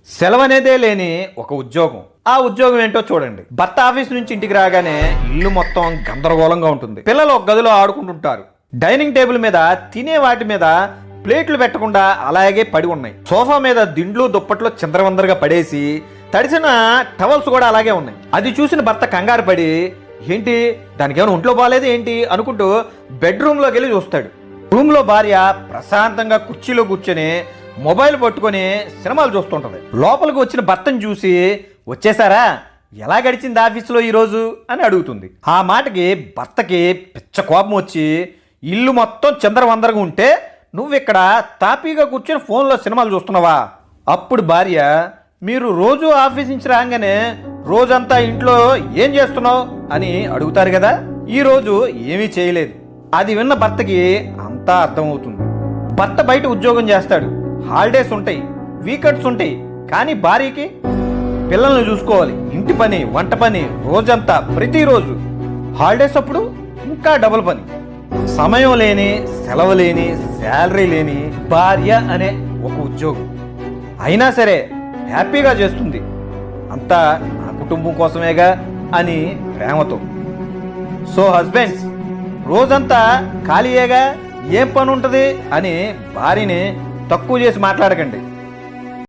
సెలవనేదే లేని ఒక ఉద్యోగం. ఆ ఉద్యోగం ఏంటో చూడండి. భర్త ఆఫీస్ నుంచి ఇంటికి రాగానే ఇల్లు మొత్తం గందరగోళంగా ఉంటుంది. పిల్లలు ఒక గదిలో ఆడుకుంటుంటారు. డైనింగ్ టేబుల్ మీద తినే వాటి మీద ప్లేట్లు పెట్టకుండా అలాగే పడి ఉన్నాయి. సోఫా మీద దిండ్లు దుప్పట్లు చిందరవందరగా పడేసి తడిసిన టవల్స్ కూడా అలాగే ఉన్నాయి. అది చూసిన భర్త కంగారు పడి, ఏంటి దానికి ఏమైనా ఒంట్లో బాగాలేదు ఏంటి అనుకుంటూ బెడ్రూమ్లోకి వెళ్ళి చూస్తాడు. రూమ్లో భార్య ప్రశాంతంగా కుర్చీలో కూర్చొని మొబైల్ పట్టుకొని సినిమాలు చూస్తుంటది. లోపలికి వచ్చిన భర్తను చూసి, వచ్చేసారా, ఎలా గడిచింది ఆఫీసులో ఈరోజు అని అడుగుతుంది. ఆ మాటకి భర్తకి పిచ్చ కోపం వచ్చి, ఇల్లు మొత్తం చిందరవందరగా ఉంటే నువ్విక్కడ తాపీగా కూర్చొని ఫోన్లో సినిమాలు చూస్తున్నావా? అప్పుడు భార్య, మీరు రోజు ఆఫీస్ నుంచి రాగానే రోజంతా ఇంట్లో ఏం చేస్తున్నావు అని అడుగుతారు కదా, ఈరోజు ఏమీ చేయలేదు. అది విన్న భర్తకి అంతా అర్థమవుతుంది. భర్త బయట ఉద్యోగం చేస్తాడు, హాలిడేస్ ఉంటాయి, వీకెండ్స్ ఉంటాయి, కానీ భార్యకి పిల్లల్ని చూసుకోవాలి, ఇంటి పని, వంట పని, రోజంతా ప్రతిరోజు. హాలిడేస్ అప్పుడు ఇంకా డబుల్ పని. సమయం లేని, సెలవు లేని, శాలరీ లేని భార్య అనే ఒక ఉద్యోగం. అయినా సరే హ్యాపీగా చేస్తుంది. అంతా నా కుటుంబం కోసమేగా అని ప్రేమతో. సో హస్బెండ్స్, రోజంతా ఖాళీయేగా, ఏం పని ఉంటుంది అని భార్యని తక్కువ చేసి మాట్లాడకండి.